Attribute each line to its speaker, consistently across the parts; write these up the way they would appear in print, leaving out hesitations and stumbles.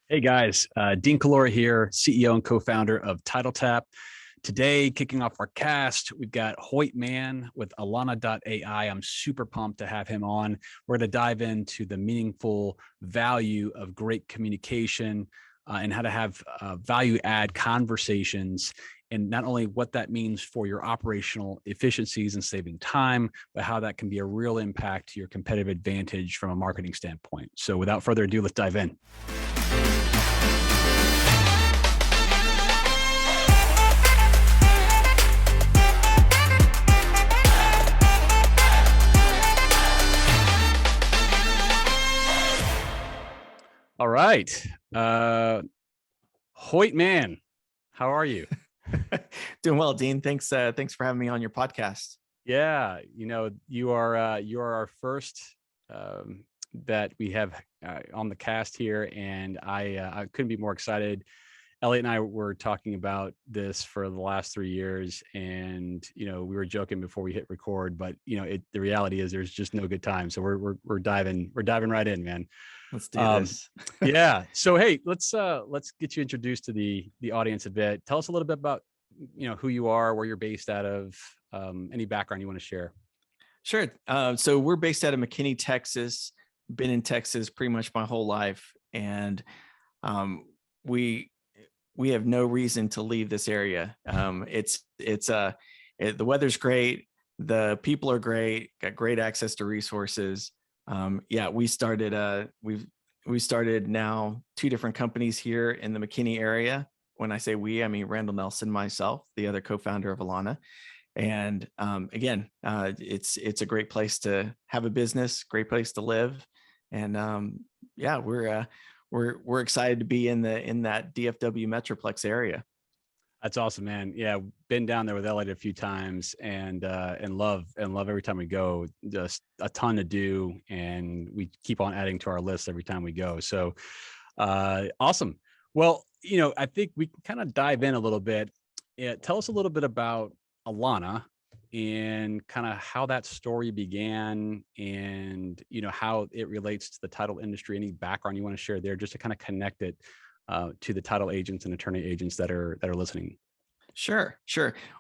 Speaker 1: Hey guys, Dean Calora here, CEO and co-founder of TitleTap. Today, kicking off our cast, we've got Hoyt Mann with Alana.ai. I'm super pumped to have him on. We're going to dive into the meaningful value of great communication and how to have value add conversations, and not only what that means for your operational efficiencies and saving time, but how that can be a real impact to your competitive advantage from a marketing standpoint. So without further ado, let's dive in. All right. Hoyt Mann, how are you?
Speaker 2: Doing well, Dean. Thanks for having me on your podcast.
Speaker 1: Yeah, you are our first that we have on the cast here, and I couldn't be more excited. Elliot and I were talking about this for the last 3 years, and we were joking before we hit record, but the reality is there's just no good time, so we're diving right in, man.
Speaker 2: Let's do this.
Speaker 1: Yeah. So hey, let's get you introduced to the audience a bit. Tell us a little bit about who you are, where you're based out of, any background you want to share.
Speaker 2: Sure. So we're based out of McKinney, Texas. Been in Texas pretty much my whole life, and we have no reason to leave this area. The weather's great, the people are great, got great access to resources. Yeah, we started now 2 different companies here in the McKinney area. When I say we, I mean Randall Nelson, myself, the other co-founder of Alana. And again, it's a great place to have a business, great place to live, and yeah, we're excited to be in that DFW Metroplex area.
Speaker 1: That's awesome, man. Yeah, been down there with Elliot a few times, and love every time we go. Just a ton to do, and we keep on adding to our list every time we go. So awesome. Well, I think we can kind of dive in a little bit. Tell us a little bit about Alana and kind of how that story began, and how it relates to the title industry. Any background you want to share there, just to kind of connect it to the title agents and attorney agents that are listening.
Speaker 2: Sure.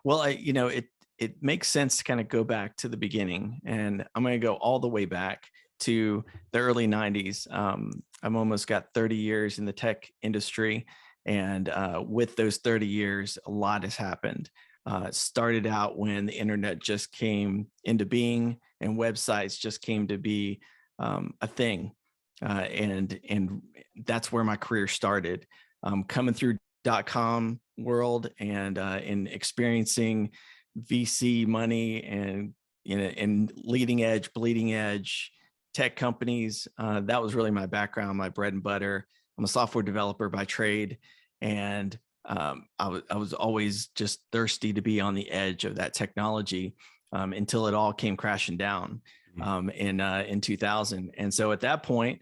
Speaker 2: Well, it makes sense to kind of go back to the beginning, and I'm going to go all the way back to the early 90s. I've almost got 30 years in the tech industry, and with those 30 years, a lot has happened. Started out when the internet just came into being and websites just came to be a thing, and that's where my career started. Coming through .com world and experiencing VC money and in leading edge, bleeding edge tech companies. That was really my background, my bread and butter. I'm a software developer by trade, and I was always just thirsty to be on the edge of that technology until it all came crashing down in 2000. And so at that point,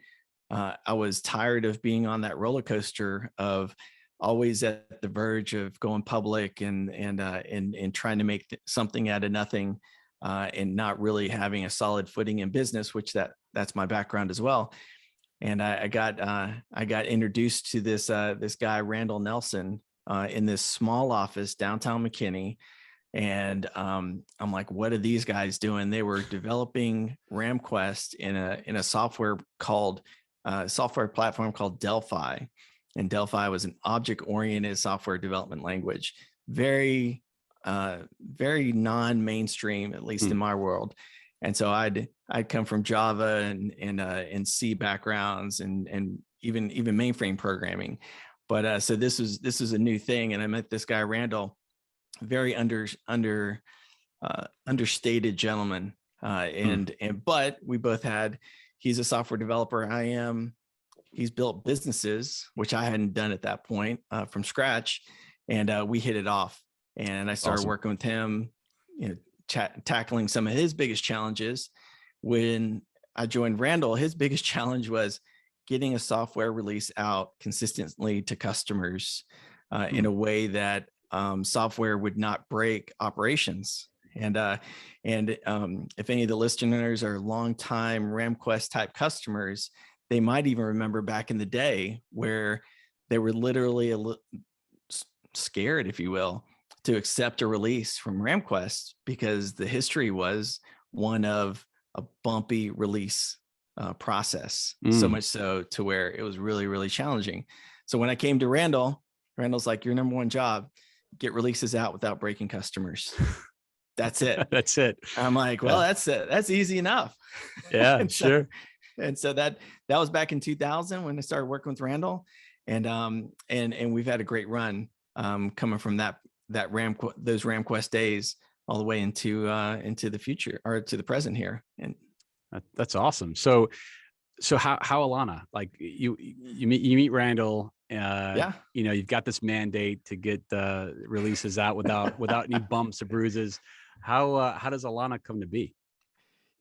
Speaker 2: I was tired of being on that roller coaster of always at the verge of going public and trying to make something out of nothing, and not really having a solid footing in business, which that's my background as well. And I got introduced to this guy Randall Nelson in this small office downtown McKinney, and I'm like, what are these guys doing? They were developing RamQuest in a software platform called Delphi, and Delphi was an object-oriented software development language, very non-mainstream, at least in my world. And so I'd come from Java and C backgrounds and even mainframe programming. But so this is a new thing, and I met this guy Randall, very understated gentleman, but we both had. He's a software developer. I am. He's built businesses, which I hadn't done at that point, from scratch, and we hit it off. And I started working with him, tackling some of his biggest challenges. When I joined Randall, his biggest challenge was getting a software release out consistently to customers in a way that software would not break operations. And if any of the listeners are longtime RamQuest type customers, they might even remember back in the day where they were literally scared, if you will, to accept a release from RamQuest because the history was one of a bumpy release process, so
Speaker 1: Mm.
Speaker 2: much so to where it was really, really challenging. So when I came to Randall, Randall's like, your number one job, get releases out without breaking customers. That's it.
Speaker 1: That's it.
Speaker 2: I'm like, well,
Speaker 1: Yeah.
Speaker 2: that's easy enough.
Speaker 1: Yeah,
Speaker 2: and so
Speaker 1: sure.
Speaker 2: and so that was back in 2000 when I started working with Randall, and we've had a great run coming from those RamQuest days all the way into the future, or to the present here. And
Speaker 1: That's awesome. So how Alana, like you meet Randall,
Speaker 2: yeah,
Speaker 1: you've got this mandate to get the releases out without any bumps or bruises. How does Alana come to be?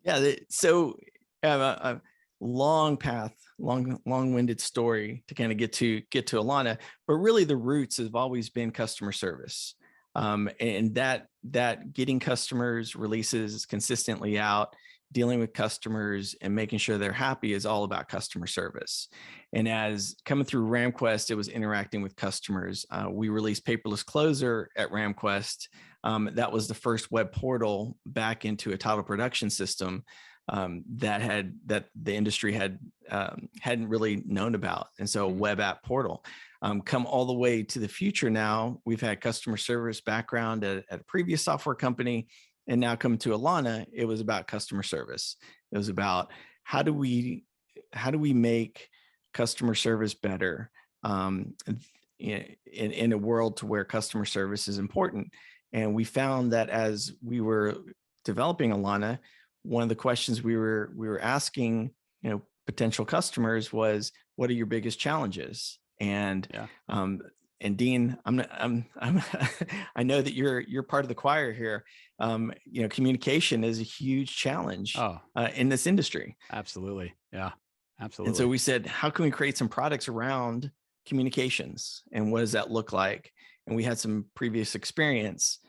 Speaker 2: yeah. So I have a long path, long-winded story to kind of get to Alana, but really the roots have always been customer service, and that getting customers releases consistently out, dealing with customers and making sure they're happy is all about customer service. And as coming through RamQuest, it was interacting with customers. We released Paperless Closer at RamQuest. That was the first web portal back into a title production system that the industry hadn't really known about, and so a web app portal. Come all the way to the future now, we've had customer service background at a previous software company, and now coming to Alana, it was about customer service. It was about how do we make customer service better in a world to where customer service is important. And we found that as we were developing Alana, one of the questions we were asking, potential customers was, what are your biggest challenges? And
Speaker 1: Yeah.
Speaker 2: And Dean, I know that you're part of the choir here. Communication is a huge challenge in this industry.
Speaker 1: Absolutely. Yeah, absolutely.
Speaker 2: And so we said, how can we create some products around communications, and what does that look like? And we had some previous experience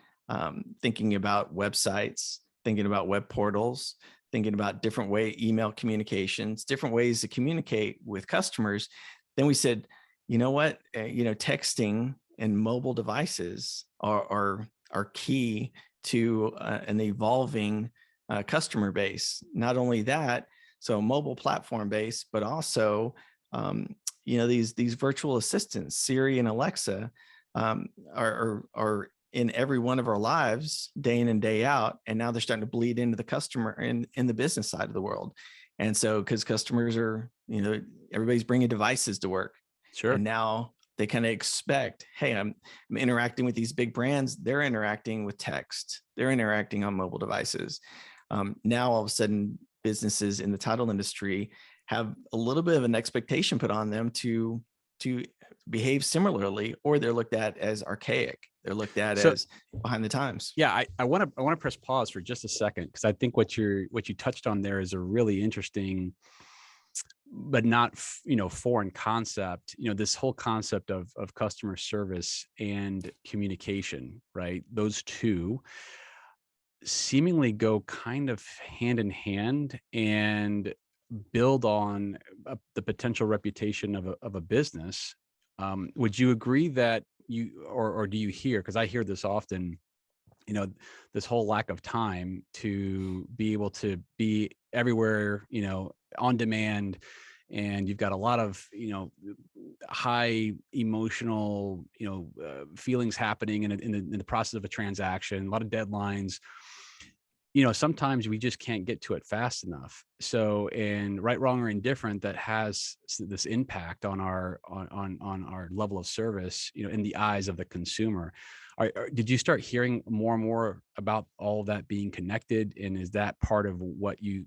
Speaker 2: thinking about websites, thinking about web portals, thinking about different email communications, different ways to communicate with customers. Then we said, you know what, texting and mobile devices are key to an evolving customer base. Not only that, so mobile platform base, but also, these virtual assistants, Siri and Alexa, are in every one of our lives day in and day out. And now they're starting to bleed into the customer in the business side of the world. And so, because customers are, everybody's bringing devices to work.
Speaker 1: Sure.
Speaker 2: And now they kind of expect, hey, I'm interacting with these big brands. They're interacting with text. They're interacting on mobile devices. Now, all of a sudden, businesses in the title industry have a little bit of an expectation put on them to behave similarly, or they're looked at as archaic. They're looked at as behind the times.
Speaker 1: Yeah, I want to press pause for just a second, because I think what you touched on there is a really interesting, but not foreign concept. This whole concept of customer service and communication, right? Those two seemingly go kind of hand in hand and build on the potential reputation of a business. Would you agree that or do you hear, because I hear this often, this whole lack of time to be able to be everywhere, on demand, and you've got a lot of, high emotional, feelings happening in the process of a transaction, a lot of deadlines. Sometimes we just can't get to it fast enough. So, and right, wrong, or indifferent, that has this impact on our level of service, in the eyes of the consumer. Did you start hearing more and more about all of that being connected? And is that part of what you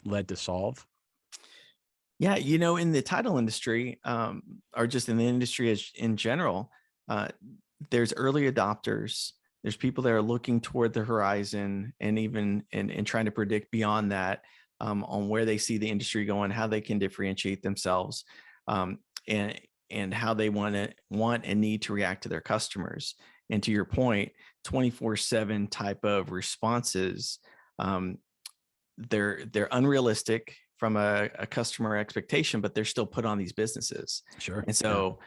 Speaker 1: led to solve?
Speaker 2: Yeah, in the title industry, or just in the industry in general, there's early adopters. There's people that are looking toward the horizon, and even and trying to predict beyond that, on where they see the industry going, how they can differentiate themselves, and how they want and need to react to their customers. And to your point, 24/7 type of responses, they're unrealistic from a customer expectation, but they're still put on these businesses.
Speaker 1: Sure.
Speaker 2: And
Speaker 1: Yeah.
Speaker 2: so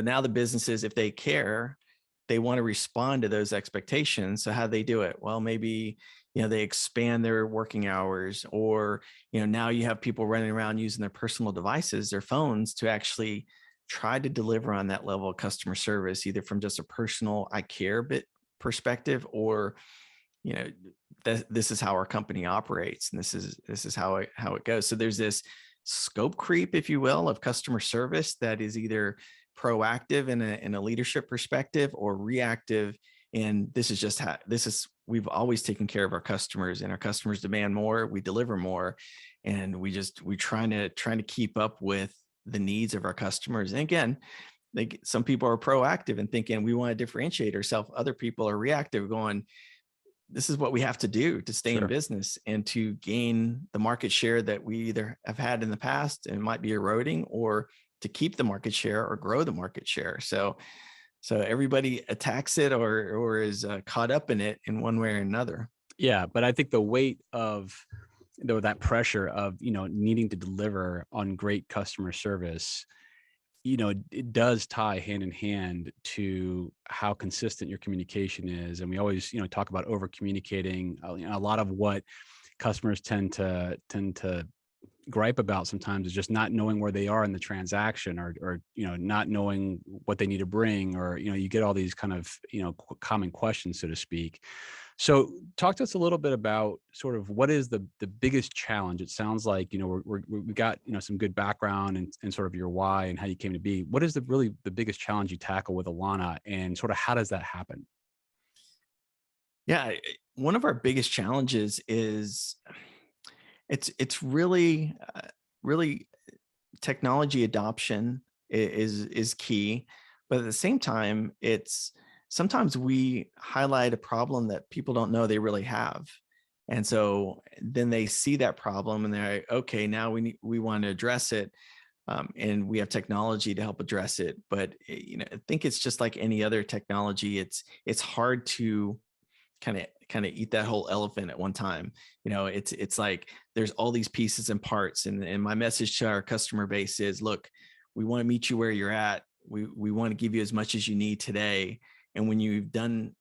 Speaker 2: now the businesses, if they care, they want to respond to those expectations. So how do they do it? Well, maybe, they expand their working hours, or, now you have people running around using their personal devices, their phones, to actually try to deliver on that level of customer service, either from just a personal I care bit perspective, or, you know, this is how our company operates, and this is how it goes. So there's this scope creep, if you will, of customer service that is either proactive in a leadership perspective, or reactive. And this is just how we've always taken care of our customers, and our customers demand more, we deliver more. And we trying to keep up with the needs of our customers. And again, some people are proactive and thinking we want to differentiate ourselves. Other people are reactive, going, this is what we have to do to stay in
Speaker 1: Sure.
Speaker 2: business and to gain the market share that we either have had in the past and might be eroding, or to keep the market share or grow the market share. So everybody attacks it, or is caught up in it in one way or another.
Speaker 1: Yeah, but I think the weight of that pressure of needing to deliver on great customer service, it does tie hand in hand to how consistent your communication is. And we always talk about over communicating. A lot of what customers tend to gripe about sometimes is just not knowing where they are in the transaction, or not knowing what they need to bring, or you get all these kind of common questions, so to speak. So talk to us a little bit about sort of what is the biggest challenge. It sounds like we got some good background and sort of your why and how you came to be. What is the biggest challenge you tackle with Alana, and sort of how does that happen?
Speaker 2: Yeah, one of our biggest challenges is it's really really technology adoption is key, but at the same time, it's sometimes we highlight a problem that people don't know they really have. And so then they see that problem and they're like, okay, now we want to address it. And we have technology to help address it. But I think it's just like any other technology. It's hard to kind of eat that whole elephant at one time. It's like there's all these pieces and parts. And my message to our customer base is, look, we want to meet you where you're at. We want to give you as much as you need today. And when you've done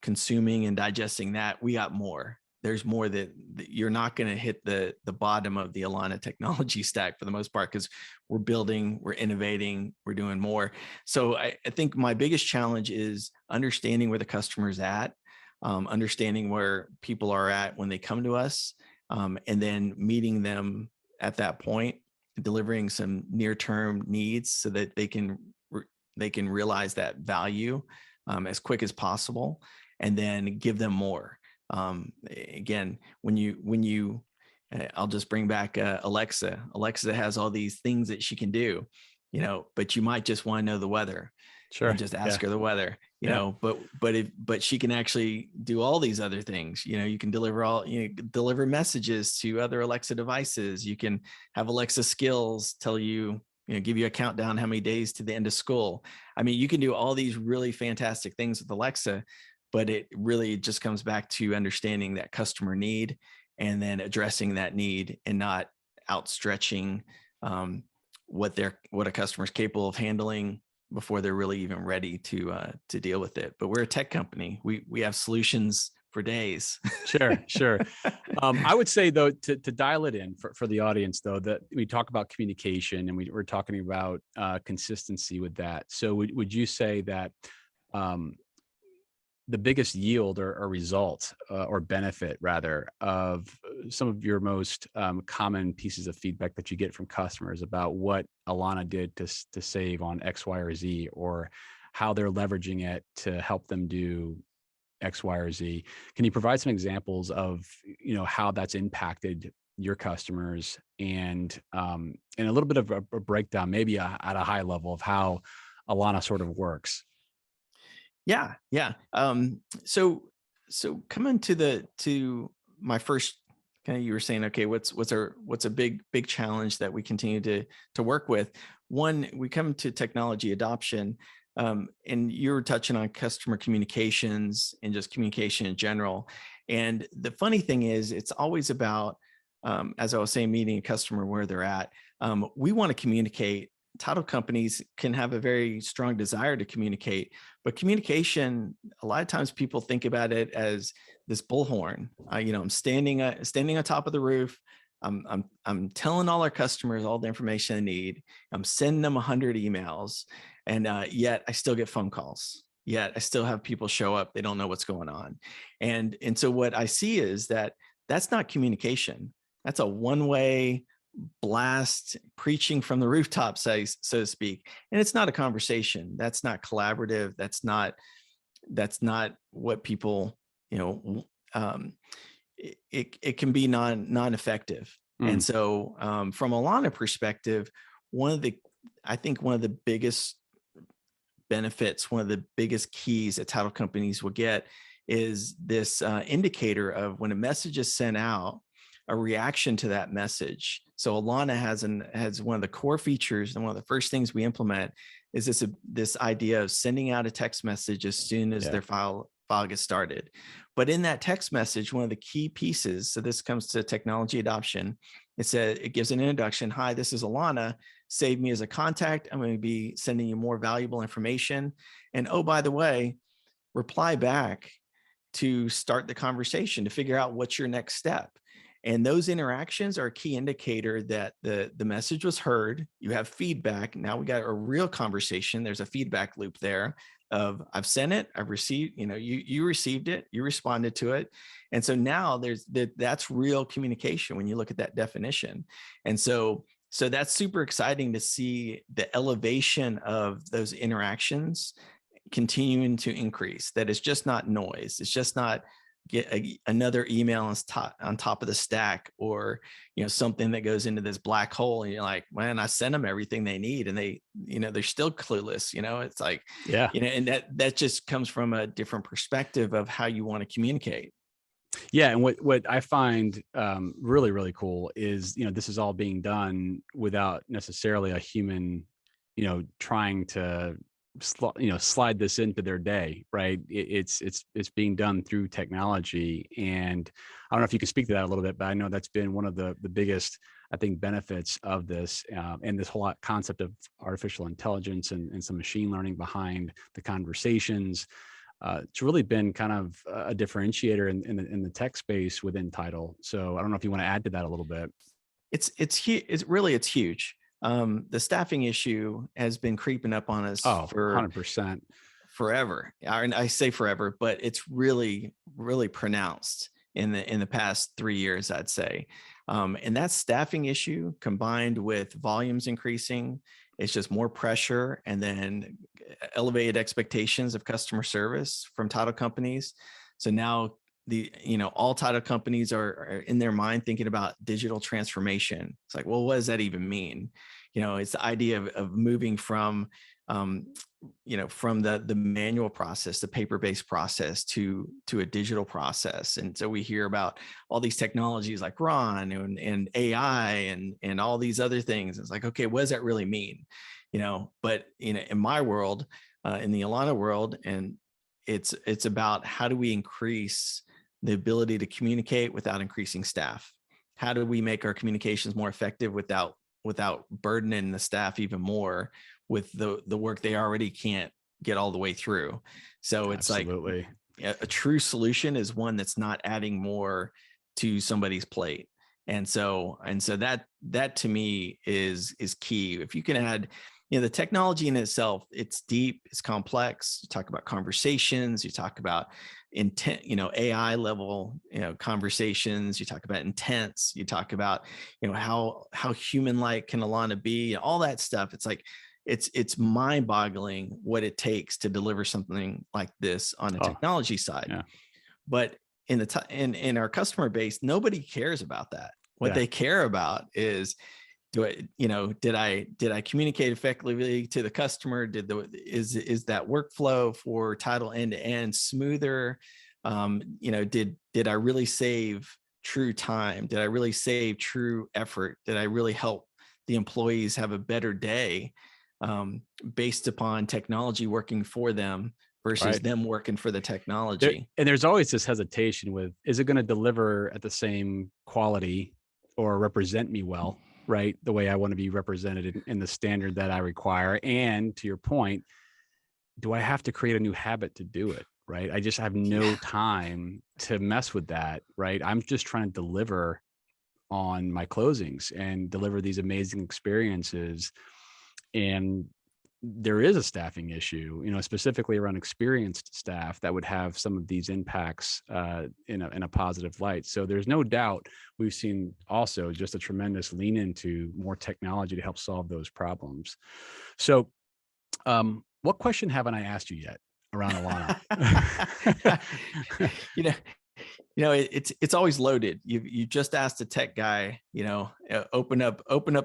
Speaker 2: consuming and digesting that, we got more. There's more that you're not going to hit the bottom of the Alana technology stack for the most part, because we're building, we're innovating, we're doing more. So I think my biggest challenge is understanding where the customer's at, understanding where people are at when they come to us, and then meeting them at that point, delivering some near-term needs so that they can realize that value as quick as possible, and then give them more. Again, when you I'll just bring back Alexa. Alexa has all these things that she can do, but you might just want to know the weather.
Speaker 1: Sure.
Speaker 2: And just ask her the weather,
Speaker 1: Yeah.
Speaker 2: but she can actually do all these other things. You can deliver messages to other Alexa devices. You can have Alexa skills tell you, give you a countdown how many days to the end of school. I mean, you can do all these really fantastic things with Alexa, but it really just comes back to understanding that customer need and then addressing that need, and not outstretching what a customer's capable of handling before they're really even ready to deal with it. But we're a tech company. We have solutions for days.
Speaker 1: Sure. I would say, though, to dial it in for the audience, though, that we talk about communication, and we're talking about consistency with that. So would you say that the biggest yield or result or benefit, rather, of some of your most common pieces of feedback that you get from customers about what Alana did to save on X, Y, or Z, or how they're leveraging it to help them do X, Y, or Z? Can you provide some examples of how that's impacted your customers, and a little bit of a breakdown, maybe at a high level, of how Alana sort of works?
Speaker 2: Yeah. So coming to my first kind of, you were saying, okay, what's a big challenge that we continue to work with? One, we come to technology adoption, and you're touching on customer communications and just communication in general. And the funny thing is, it's always about as I was saying, meeting a customer where they're at. We want to communicate. Title companies can have a very strong desire to communicate, but communication, a lot of times people think about it as this bullhorn. I'm standing on top of the roof. I'm telling all our customers all the information they need. I'm sending them 100 emails, and yet I still get phone calls. Yet I still have people show up. They don't know what's going on, and so what I see is that that's not communication. That's a one-way blast, preaching from the rooftop, so to speak. And it's not a conversation. That's not collaborative. That's not what people, it can be non-effective. And so from Alana perspective, I think one of the biggest benefits, one of the biggest keys that title companies will get is this indicator of when a message is sent out, a reaction to that message. So Alana has one of the core features, and one of the first things we implement is this idea of sending out a text message as soon as their file gets started. But in that text message, one of the key pieces, so this comes to technology adoption, it gives an introduction. Hi, this is Alana. Save me as a contact. I'm going to be sending you more valuable information. And oh, by the way, reply back to start the conversation, to figure out what's your next step. And those interactions are a key indicator that the message was heard. You have feedback. Now we got a real conversation. There's a feedback loop there of I've sent it, I've received, you received it, you responded to it. And so now that's real communication when you look at that definition. And so that's super exciting to see the elevation of those interactions continuing to increase. That it's just not noise. It's just not get another email on top of the stack, or something that goes into this black hole, and you're like, man, I sent them everything they need, and they're still clueless. It's like, and that just comes from a different perspective of how you want to communicate.
Speaker 1: Yeah, and what I find really, really cool is this is all being done without necessarily a human trying to slide this into their day, right? It's being done through technology. And I don't know if you can speak to that a little bit, but I know that's been one of the biggest, I think, benefits of this, and this whole concept of artificial intelligence and some machine learning behind the conversations. It's really been kind of a differentiator in the tech space within Title. So I don't know if you want to add to that a little bit.
Speaker 2: It's huge. The staffing issue has been creeping up on us for
Speaker 1: 100%.
Speaker 2: Forever. And I say forever, but it's really, really pronounced in the past 3 years, I'd say. And that staffing issue combined with volumes increasing, it's just more pressure, and then elevated expectations of customer service from title companies. So now all title companies are in their mind thinking about digital transformation. It's like, well, what does that even mean? It's the idea of moving from the manual process, the paper-based process to a digital process. And so we hear about all these technologies like Ron and AI and all these other things. It's like, okay, what does that really mean? But in my world, in the Alana world, and it's about how do we increase the ability to communicate without increasing staff? How do we make our communications more effective without burdening the staff even more with the work they already can't get all the way through? So it's
Speaker 1: Absolutely.
Speaker 2: Like a true solution is one that's not adding more to somebody's plate. And so that to me is key. If you can add, the technology in itself, it's deep, it's complex. You talk about conversations, you talk about intent, AI level, conversations, you talk about intents, you talk about, how human-like can Alana be, all that stuff. It's like, it's mind-boggling what it takes to deliver something like this on a technology side. Yeah. But in our customer base, nobody cares about that. What they care about is, did I communicate effectively to the customer? Is that workflow for title end to end smoother? Did I really save true time? Did I really save true effort? Did I really help the employees have a better day based upon technology working for them versus them working for the technology?
Speaker 1: And there's always this hesitation with, is it going to deliver at the same quality or represent me well, right? The way I want to be represented in the standard that I require. And to your point, do I have to create a new habit to do it? Right. I just have no
Speaker 2: Yeah.
Speaker 1: time to mess with that. Right. I'm just trying to deliver on my closings and deliver these amazing experiences. And there is a staffing issue, specifically around experienced staff that would have some of these impacts in a positive light. So there's no doubt we've seen also just a tremendous lean into more technology to help solve those problems. So, what question haven't I asked you yet around Alana?
Speaker 2: you know, it's always loaded. You just asked a tech guy, open up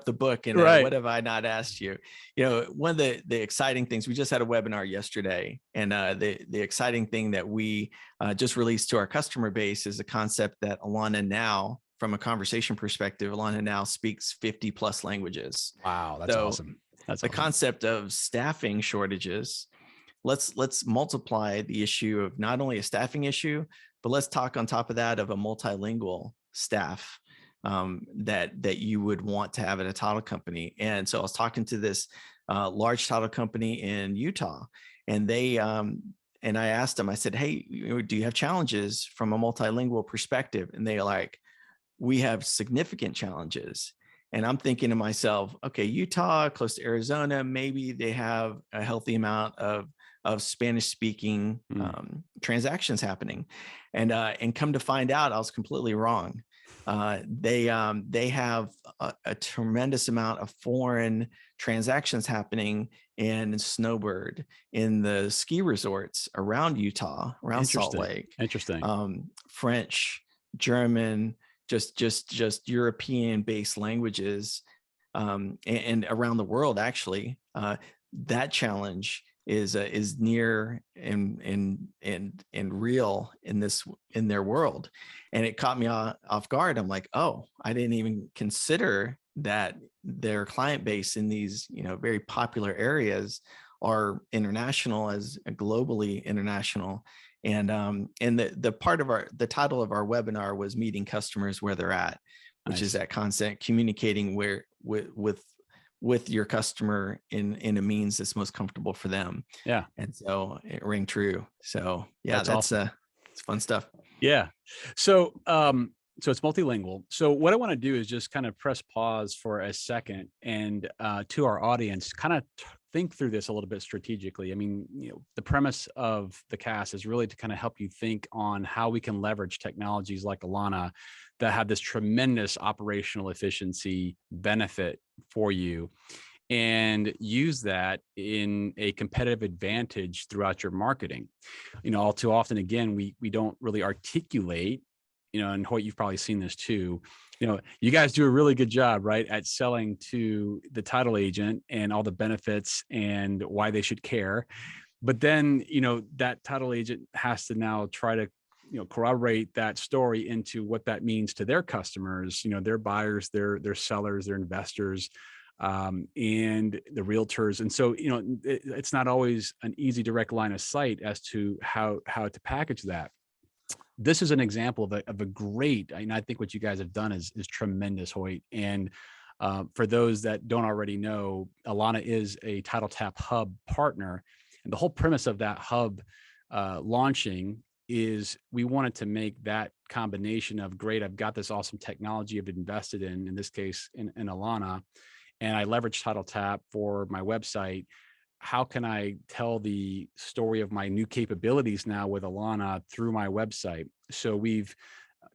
Speaker 2: the book, and
Speaker 1: Right.
Speaker 2: what have I not asked you? One of the exciting things, we just had a webinar yesterday, and the exciting thing that we just released to our customer base is a concept that Alana now, from a conversation perspective, Alana now speaks 50 plus languages.
Speaker 1: Wow, that's
Speaker 2: So
Speaker 1: awesome. That's
Speaker 2: the
Speaker 1: awesome.
Speaker 2: concept of staffing shortages, let's multiply the issue of not only a staffing issue, but let's talk on top of that of a multilingual staff that you would want to have at a title company. And so I was talking to this large title company in Utah, and and I asked them, I said, hey, do you have challenges from a multilingual perspective? And they like, we have significant challenges. And I'm thinking to myself, okay, Utah, close to Arizona, maybe they have a healthy amount of Spanish speaking transactions happening. And come to find out, I was completely wrong. They have a tremendous amount of foreign transactions happening in Snowbird, in the ski resorts around Utah, around Salt
Speaker 1: Interesting.
Speaker 2: Lake,
Speaker 1: Interesting.
Speaker 2: French, German, just European based languages, and around the world, actually. That challenge is near and real in their world. And it caught me off guard. I'm like, oh, I didn't even consider that their client base in these very popular areas are international, as globally international. And the part of the title of our webinar was meeting customers where they're at, which is
Speaker 1: Nice.
Speaker 2: that concept, communicating where with your customer in a means that's most comfortable for them.
Speaker 1: Yeah.
Speaker 2: And so it rang true. So yeah,
Speaker 1: That's awesome.
Speaker 2: it's fun stuff.
Speaker 1: Yeah. So, so it's multilingual. So what I want to do is just kind of press pause for a second and to our audience, kind of think through this a little bit strategically. I mean, the premise of the cast is really to kind of help you think on how we can leverage technologies like Alana that have this tremendous operational efficiency benefit for you, and use that in a competitive advantage throughout your marketing. All too often, again, we don't really articulate, and Hoyt, you've probably seen this too. You guys do a really good job, right, at selling to the title agent and all the benefits and why they should care. But then, that title agent has to now try to corroborate that story into what that means to their customers, their buyers, their sellers, their investors, and the realtors. And so, it's not always an easy direct line of sight as to how to package that. This is an example of a great, and I think what you guys have done is tremendous, Hoyt. And for those that don't already know, Alana is a Title Tap Hub partner. And the whole premise of that hub launching is we wanted to make that combination of, great, I've got this awesome technology I've invested in this case in Alana, and I leverage Title Tap for my website. How can I tell the story of my new capabilities now with Alana through my website? So we've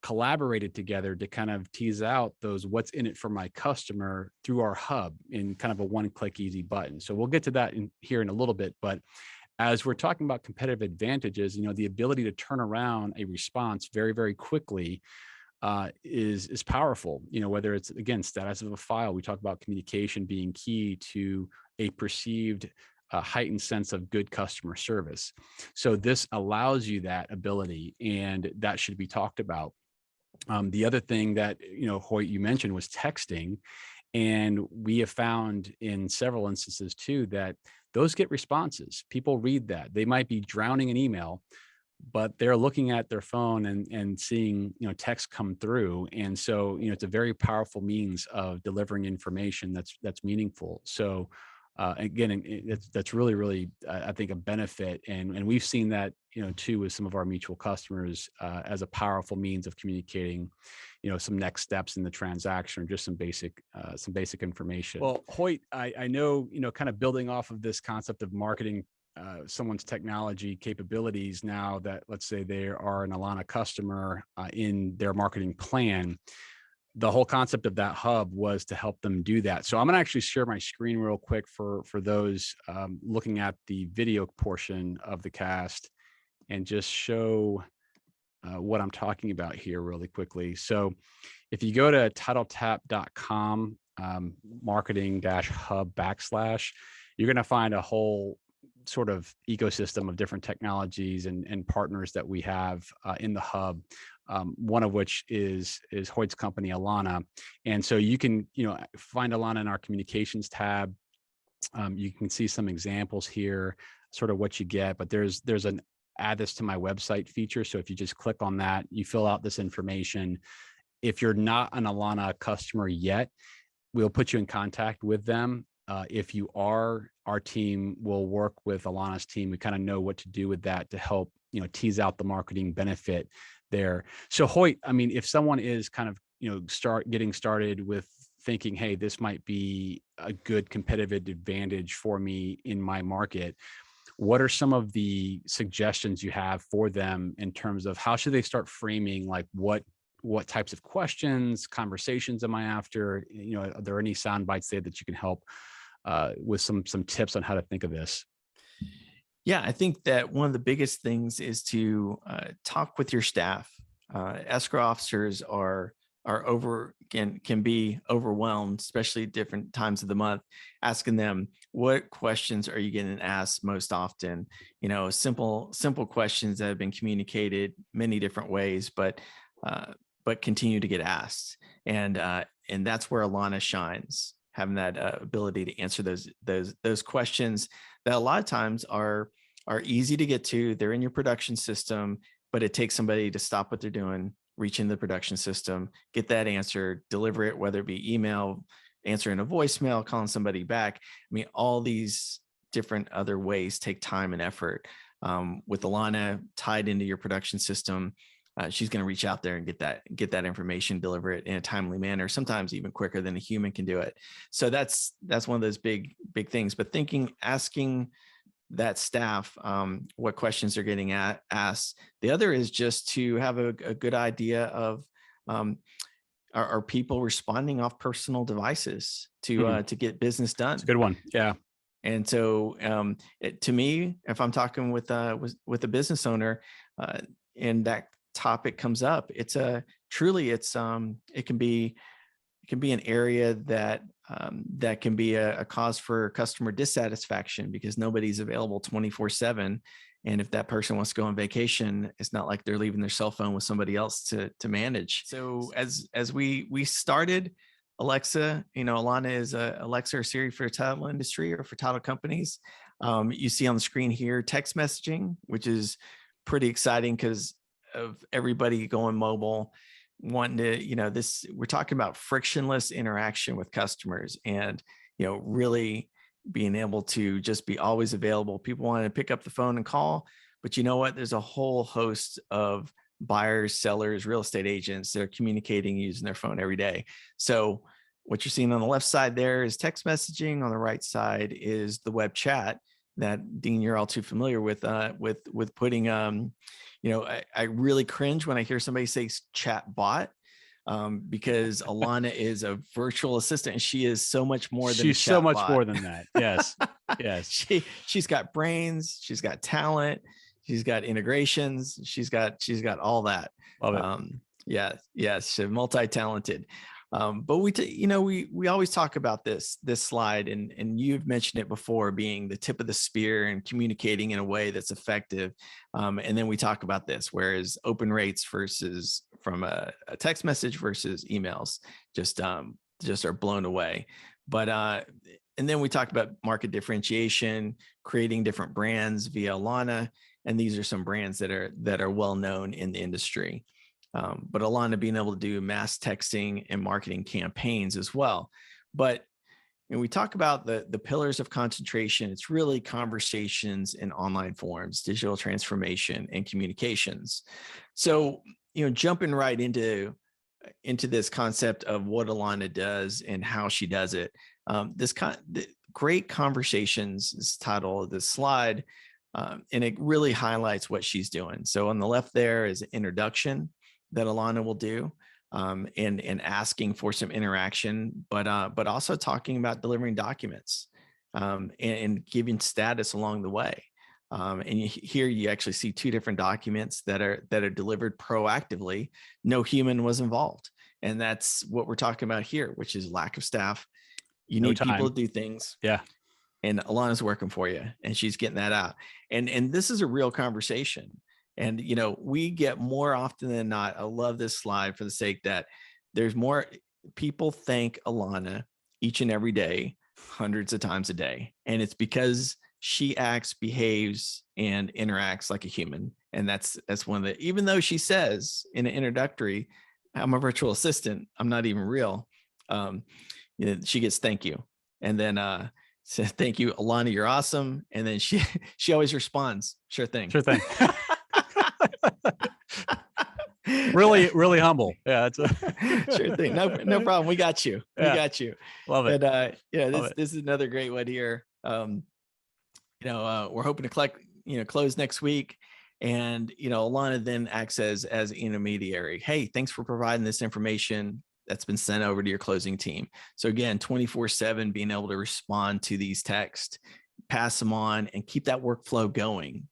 Speaker 1: collaborated together to kind of tease out those what's in it for my customer through our hub in kind of a one-click easy button. So we'll get to that here in a little bit. But as we're talking about competitive advantages, the ability to turn around a response very, very quickly is powerful. Whether it's, again, status of a file, we talk about communication being key to a perceived heightened sense of good customer service. So this allows you that ability, and that should be talked about. The other thing that, Hoyt, you mentioned was texting. And we have found in several instances too, that those get responses. People read that. They might be drowning in email, but they're looking at their phone and seeing, text come through. And so, it's a very powerful means of delivering information that's meaningful. So again, that's really, really, I think, a benefit. And we've seen that, too, with some of our mutual customers as a powerful means of communicating, some next steps in the transaction, or just some basic information. Well, Hoyt, I know, kind of building off of this concept of marketing someone's technology capabilities, now that, let's say, they are an Alana customer in their marketing plan, the whole concept of that hub was to help them do that. So I'm going to actually share my screen real quick for those looking at the video portion of the cast, and just show what I'm talking about here really quickly. So if you go to TitleTap.com marketing-hub /, you're going to find a whole sort of ecosystem of different technologies and partners that we have in the hub. One of which is Hoyt's company, Alana. And so you can, find Alana in our communications tab. You can see some examples here, sort of what you get, but there's an add this to my website feature. So if you just click on that, you fill out this information. If you're not an Alana customer yet, we'll put you in contact with them. If you are, our team will work with Alana's team. We kind of know what to do with that to help, tease out the marketing benefit there. So Hoyt, I mean, if someone is kind of, getting started with thinking, hey, this might be a good competitive advantage for me in my market, what are some of the suggestions you have for them in terms of how should they start framing, like what types of questions, conversations am I after? Are there any sound bites there that you can help with some tips on how to think of this?
Speaker 2: Yeah, I think that one of the biggest things is to talk with your staff. Escrow officers can be overwhelmed, especially different times of the month. Asking them, what questions are you getting asked most often? Simple questions that have been communicated many different ways, but continue to get asked, and that's where Alana shines, having that ability to answer those questions that a lot of times are easy to get to. They're in your production system, but it takes somebody to stop what they're doing, reach into the production system, get that answer, deliver it, whether it be email, answering a voicemail, calling somebody back. I mean, all these different other ways take time and effort. With Alana tied into your production system, she's going to reach out there and get that information, deliver it in a timely manner, sometimes even quicker than a human can do it. So that's one of those big things. But asking that staff what questions they're getting asked. The other is just to have a good idea of are people responding off personal devices to get business done.
Speaker 1: It's a good one. Yeah.
Speaker 2: And so to me, if I'm talking with a business owner and that topic comes up, it can be an area that can be a cause for customer dissatisfaction because nobody's available 24/7. And if that person wants to go on vacation, it's not like they're leaving their cell phone with somebody else to manage. So as we started Alexa, Alana is Alexa or Siri for the title industry or for title companies. You see on the screen here, text messaging, which is pretty exciting because of everybody going mobile, wanting to, we're talking about frictionless interaction with customers and, really being able to just be always available. People want to pick up the phone and call, but you know what? There's a whole host of buyers, sellers, real estate agents that are communicating using their phone every day. So what you're seeing on the left side there is text messaging. On the right side is the web chat that, Dean, you're all too familiar with putting, I really cringe when I hear somebody say chat bot. Because Alana is a virtual assistant and she is so much more than
Speaker 1: she's so much more than that. Yes. Yes.
Speaker 2: She's got brains, she's got talent, she's got integrations, she's got all that.
Speaker 1: Love it.
Speaker 2: Yes, she's multi-talented. But we always talk about this slide, and you've mentioned it before, being the tip of the spear and communicating in a way that's effective. And then we talk about this, whereas open rates versus from a text message versus emails just are blown away. But And then we talked about market differentiation, creating different brands via Alana, and these are some brands that are well known in the industry. But Alana being able to do mass texting and marketing campaigns as well. But we talk about the pillars of concentration. It's really conversations in online forums, digital transformation, and communications. So, jumping right into this concept of what Alana does and how she does it. The Great Conversations is the title of this slide, and it really highlights what she's doing. So on the left there is an introduction that Alana will do, and asking for some interaction, but also talking about delivering documents, and giving status along the way. And here you actually see two different documents that are delivered proactively. No human was involved, and that's what we're talking about here, which is lack of staff. You need people to do things.
Speaker 1: Yeah.
Speaker 2: And Alana's working for you, and she's getting that out. And this is a real conversation. And we get more often than not. I love this slide for the sake that there's more people thank Alana each and every day, hundreds of times a day, and it's because she acts, behaves, and interacts like a human. And that's one of the, even though she says in an introductory, I'm a virtual assistant, I'm not even real. She gets thank you. And then says, thank you, Alana, you're awesome. And then she always responds, sure thing.
Speaker 1: Sure thing. Really, really humble. Yeah, that's
Speaker 2: sure thing. No problem. We got you. We got you.
Speaker 1: Love it.
Speaker 2: And this is another great one here. We're hoping to close next week. And, Alana then acts as an intermediary. Hey, thanks for providing this information that's been sent over to your closing team. So again, 24/7 being able to respond to these texts, pass them on, and keep that workflow going,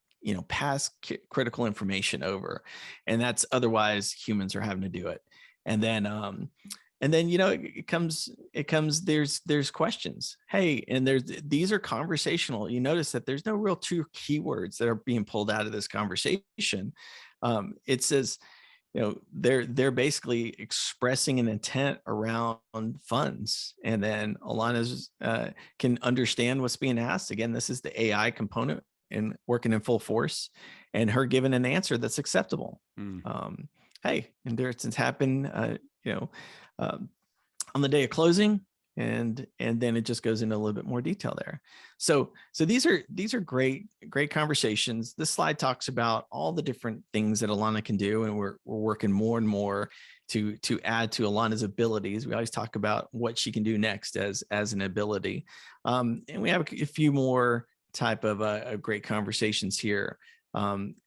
Speaker 2: pass critical information over. And that's otherwise humans are having to do it. And then it comes there's questions. Hey, and these are conversational. You notice that there's no real true keywords that are being pulled out of this conversation. It says, they're basically expressing an intent around funds, and then Alana's can understand what's being asked. Again, this is the AI component and working in full force, and her giving an answer that's acceptable. Hey, endurance happened, on the day of closing, and then it just goes into a little bit more detail there. So these are great conversations. This slide talks about all the different things that Alana can do, and we're working more and more to add to Alana's abilities. We always talk about what she can do next as an ability, and we have a few more type of great conversations here.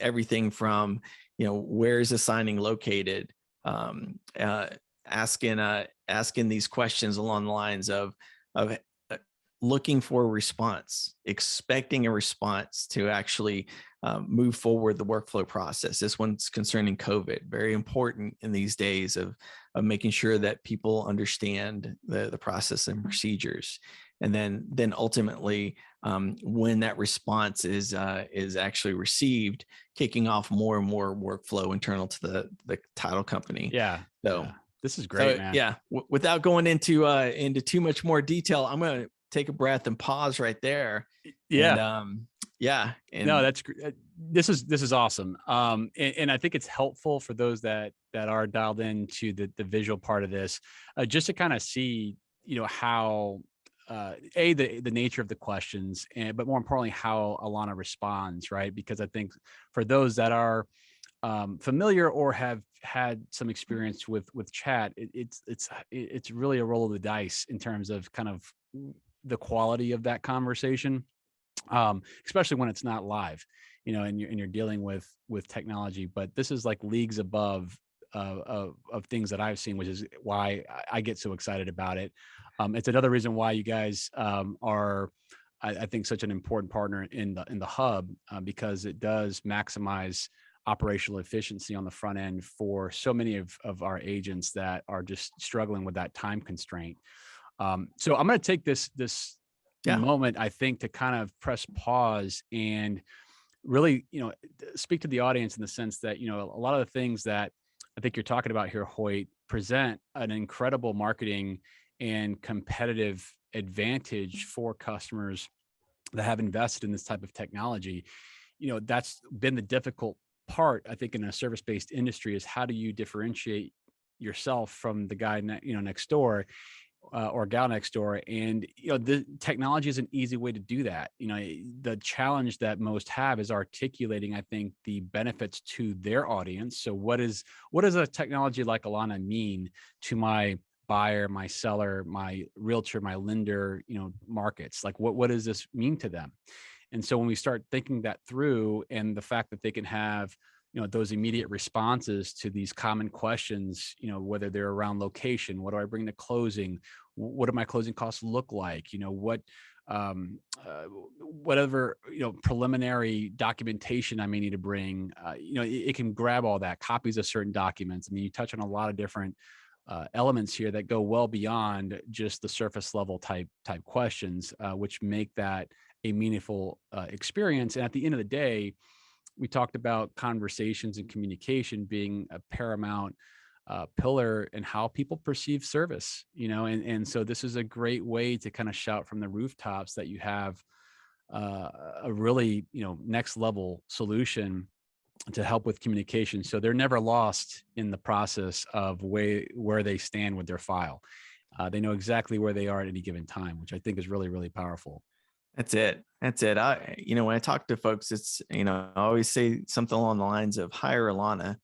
Speaker 2: Everything from where's the signing located, asking these questions along the lines of looking for a response, expecting a response to actually move forward the workflow process. This one's concerning COVID, very important in these days of making sure that people understand the process and procedures. And then ultimately, when that response is actually received, kicking off more and more workflow internal to the title company.
Speaker 1: Yeah.
Speaker 2: So.
Speaker 1: Yeah. This is great, man.
Speaker 2: Yeah. Without going into too much more detail, I'm going to take a breath and pause right there.
Speaker 1: Yeah.
Speaker 2: And,
Speaker 1: no, that's great. This is awesome. And I think it's helpful for those that are dialed into the visual part of this, just to kind of see, how the nature of the questions, but more importantly, how Alana responds, right? Because I think for those that are familiar or have had some experience with chat, it's really a roll of the dice in terms of kind of the quality of that conversation, especially when it's not live, and you're dealing with technology. But this is like leagues above of things that I've seen, which is why I get so excited about it. It's another reason why you guys are, I think, such an important partner in the hub, because it does maximize operational efficiency on the front end for so many of our agents that are just struggling with that time constraint. So I'm going to take this moment, I think, to kind of press pause and really, speak to the audience in the sense that, a lot of the things that I think you're talking about here, Hoyt, present an incredible marketing and competitive advantage for customers that have invested in this type of technology. That's been the difficult part, I think, in a service-based industry, is how do you differentiate yourself from the guy next door, or gal next door. And the technology is an easy way to do that. The challenge that most have is articulating, I think, the benefits to their audience. So what does a technology like Alana mean to my buyer, my seller, my realtor, my lender, markets? Like, what does this mean to them? And so when we start thinking that through, and the fact that they can have those immediate responses to these common questions, whether they're around location, what do I bring to closing, what do my closing costs look like, whatever preliminary documentation I may need to bring, it can grab all that, copies of certain documents. I mean, you touch on a lot of different elements here that go well beyond just the surface level type questions, which make that a meaningful experience. And at the end of the day, we talked about conversations and communication being a paramount pillar in how people perceive service, and so this is a great way to kind of shout from the rooftops that you have a really, next level solution to help with communication. So they're never lost in the process of where they stand with their file. They know exactly where they are at any given time, which I think is really, really powerful.
Speaker 2: That's it. That's it. When I talk to folks, it's, I always say something along the lines of hire Alana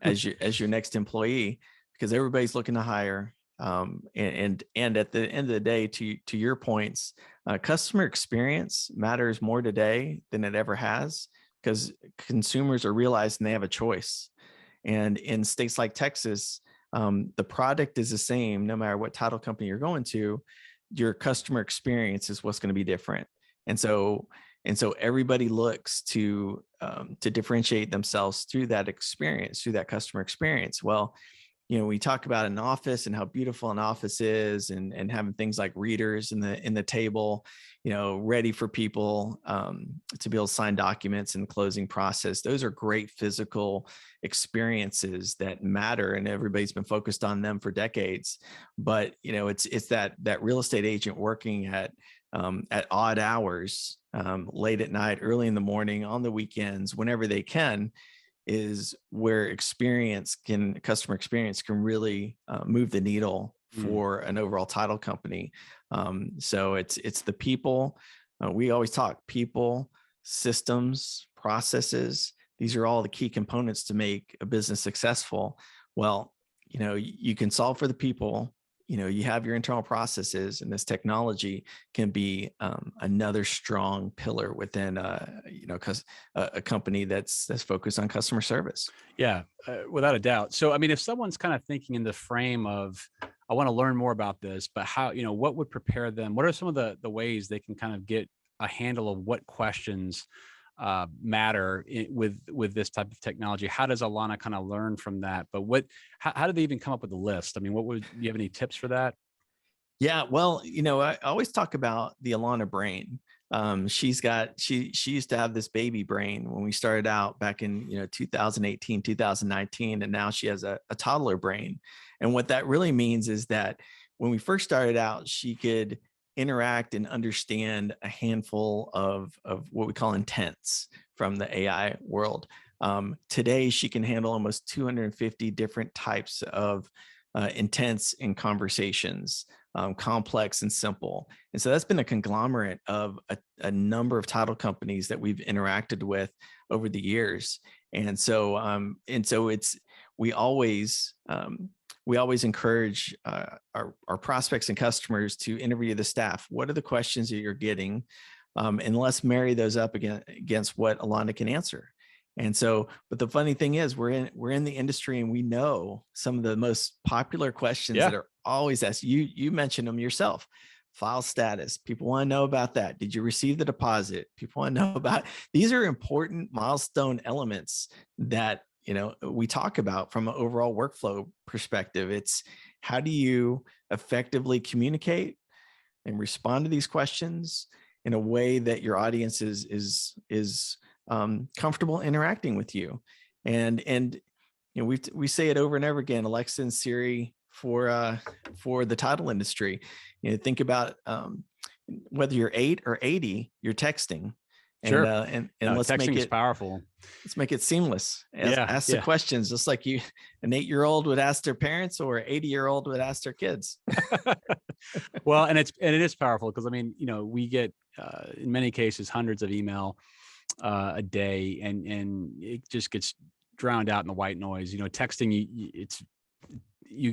Speaker 2: as your next employee, because everybody's looking to hire. And at the end of the day, to your points, customer experience matters more today than it ever has, because consumers are realizing they have a choice. And in states like Texas, the product is the same no matter what title company you're going to. Your customer experience is what's going to be different. And so everybody looks to differentiate themselves through that experience, through that customer experience. Well, we talk about an office and how beautiful an office is, and having things like readers in the table, ready for people to be able to sign documents in the closing process. Those are great physical experiences that matter, and everybody's been focused on them for decades. But it's that real estate agent working at odd hours, late at night, early in the morning, on the weekends, whenever they can, is where customer experience can really move the needle for an overall title company. So it's the people. We always talk people, systems, processes. These are all the key components to make a business successful. Well, you can solve for the people. You have your internal processes, and this technology can be another strong pillar within a company that's focused on customer service.
Speaker 1: Yeah, without a doubt. So, I mean, if someone's kind of thinking in the frame of, I want to learn more about this, but how, what would prepare them? What are some of the ways they can kind of get a handle of what questions matter with this type of technology? How does Alana kind of learn from that? But how do they even come up with the list? I mean, do you have any tips for that?
Speaker 2: Yeah, well, I always talk about the Alana brain. She used to have this baby brain when we started out back in 2018, 2019, and now she has a toddler brain. And what that really means is that when we first started out, she could interact and understand a handful of what we call intents from the AI world. Today, she can handle almost 250 different types of intents in conversations, complex and simple. And so that's been a conglomerate of a number of title companies that we've interacted with over the years. And so we always encourage our prospects and customers to interview the staff. What are the questions that you're getting? And let's marry those up against what Alana can answer. And so, but the funny thing is, we're in the industry, and we know some of the most popular questions that are always asked. You mentioned them yourself. File status. People want to know about that. Did you receive the deposit? People want to know about. These are important milestone elements that we talk about from an overall workflow perspective. It's how do you effectively communicate and respond to these questions in a way that your audience is comfortable interacting with you. And we say it over and over again. Alexa and Siri for the title industry. Think about whether you're 8 or 80, you're texting, and
Speaker 1: Sure.
Speaker 2: and
Speaker 1: No, texting is powerful.
Speaker 2: let's make it seamless.
Speaker 1: Yeah.
Speaker 2: Ask the
Speaker 1: Yeah.
Speaker 2: questions just like an 8-year-old would ask their parents, or an 80-year-old would ask their kids.
Speaker 1: Well, and it is powerful because I mean, we get in many cases hundreds of email a day, and it just gets drowned out in the white noise. Texting,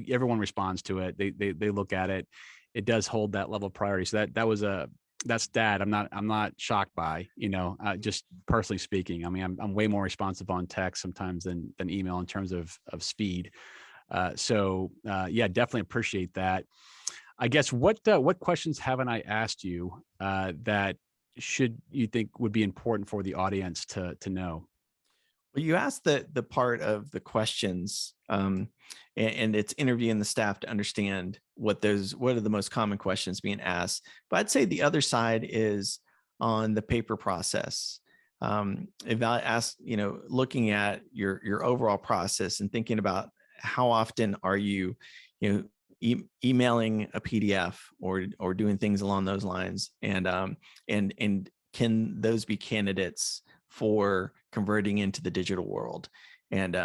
Speaker 1: everyone responds to it. They look at it. It does hold that level of priority. So that's that. I'm not shocked by, just personally speaking. I mean, I'm way more responsive on text sometimes than email in terms of speed. Yeah, definitely appreciate that. I guess what questions haven't I asked you that you think would be important for the audience to know?
Speaker 2: Well, you asked the part of the questions, and it's interviewing the staff to understand what are the most common questions being asked. But I'd say the other side is on the paper process. Looking at your overall process and thinking about how often are you, emailing a PDF or doing things along those lines, and can those be candidates for converting into the digital world, and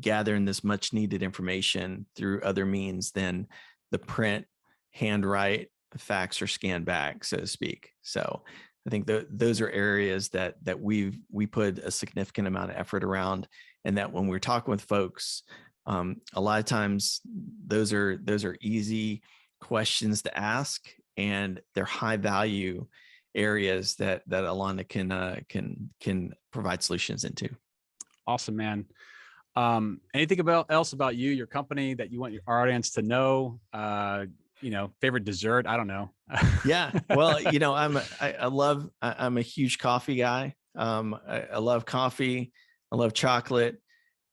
Speaker 2: gathering this much needed information through other means than the print, handwrite, fax, or scan back, so to speak. So I think those are areas that we put a significant amount of effort around, and that when we're talking with folks, a lot of times those are easy questions to ask, and they're high value areas that Alana can provide solutions into.
Speaker 1: Awesome, man. Anything else about you, your company, that you want our audience to know? Favorite dessert? I don't know.
Speaker 2: Yeah. Well, I'm a huge coffee guy. I love coffee. I love chocolate,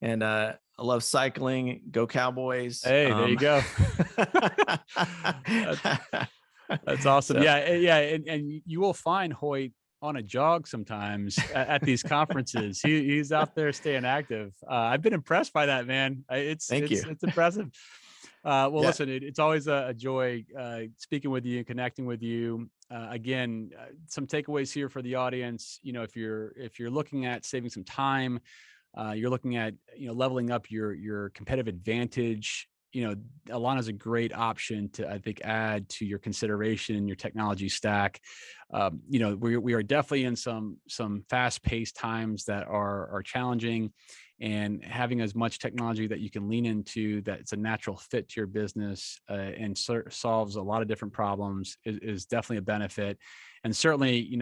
Speaker 2: and I love cycling. Go Cowboys.
Speaker 1: Hey, there you go. That's awesome.
Speaker 2: So,
Speaker 1: Yeah. And you will find Hoyt on a jog sometimes at these conferences. He's out there staying active. I've been impressed by that, man.
Speaker 2: Thank you.
Speaker 1: It's impressive. Well,
Speaker 2: Yeah.
Speaker 1: listen, it's always a joy speaking with you and connecting with you. Again, some takeaways here for the audience. If you're looking at saving some time, you're looking at leveling up your competitive advantage. Alana's a great option to, I think, add to your consideration, your technology stack. We are definitely in some fast-paced times that are challenging, and having as much technology that you can lean into that it's a natural fit to your business and solves a lot of different problems is definitely a benefit. And certainly,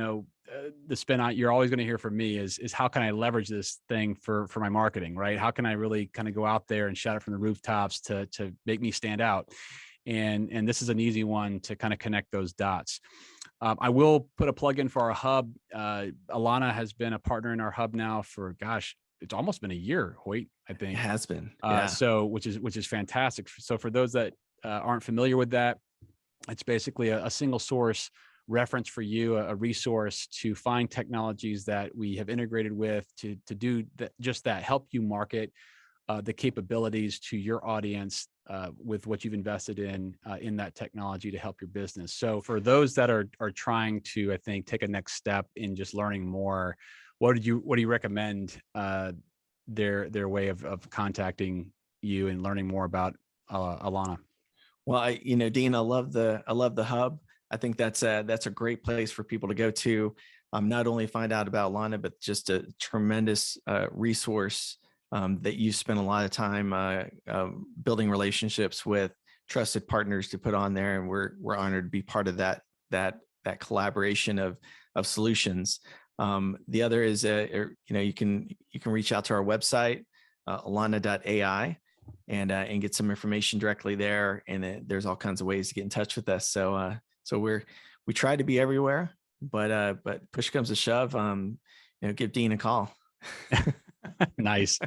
Speaker 1: the spin out you're always going to hear from me is how can I leverage this thing for my marketing, right? How can I really kind of go out there and shout it from the rooftops to make me stand out? And this is an easy one to kind of connect those dots. I will put a plug in for our hub. Alana has been a partner in our hub now for, gosh, it's almost been a year, Hoyt, I think.
Speaker 2: It has been. Yeah.
Speaker 1: So which is fantastic. So for those that aren't familiar with that, it's basically a single source reference for you, a resource to find technologies that we have integrated with to do just that, help you market the capabilities to your audience with what you've invested in that technology to help your business. So for those that are trying to, I think, take a next step in just learning more, what do you recommend their way of contacting you and learning more about Alana?
Speaker 2: Well, Dean, I love the hub. I think that's a great place for people to go to, not only find out about Alana, but just a tremendous resource that you spend a lot of time building relationships with trusted partners to put on there, and we're honored to be part of that collaboration of solutions. The other is you can reach out to our website, alana.ai, and get some information directly there. And there's all kinds of ways to get in touch with us. So we try to be everywhere, but push comes to shove, give Dean a call.
Speaker 1: Nice.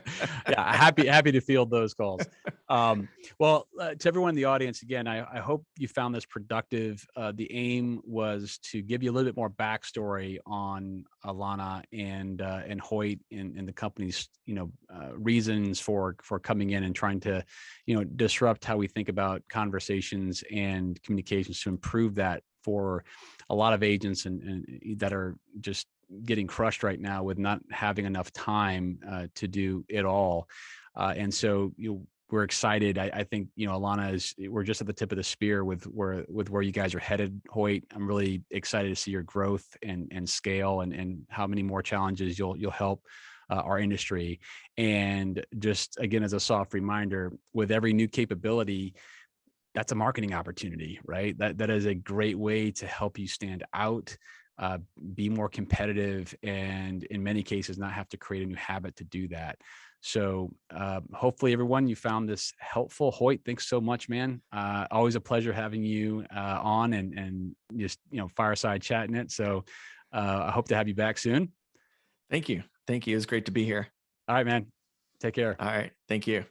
Speaker 1: Yeah, happy to field those calls. Well, to everyone in the audience, again, I hope you found this productive. The aim was to give you a little bit more backstory on Alana and Hoyt and the company's reasons for coming in and trying to disrupt how we think about conversations and communications to improve that for a lot of agents and that are just getting crushed right now with not having enough time to do it all. And so we're excited. I think Alana we're just at the tip of the spear with where you guys are headed, Hoyt. I'm really excited to see your growth and scale and how many more challenges you'll help our industry. And just again, as a soft reminder, with every new capability, that's a marketing opportunity, right? That is a great way to help you stand out, uh, be more competitive, and in many cases, not have to create a new habit to do that. So hopefully, everyone, you found this helpful. Hoyt, thanks so much, man. Always a pleasure having you on and just fireside chatting it. So I hope to have you back soon.
Speaker 2: Thank you. Thank you. It was great to be here.
Speaker 1: All right, man. Take care.
Speaker 2: All right. Thank you.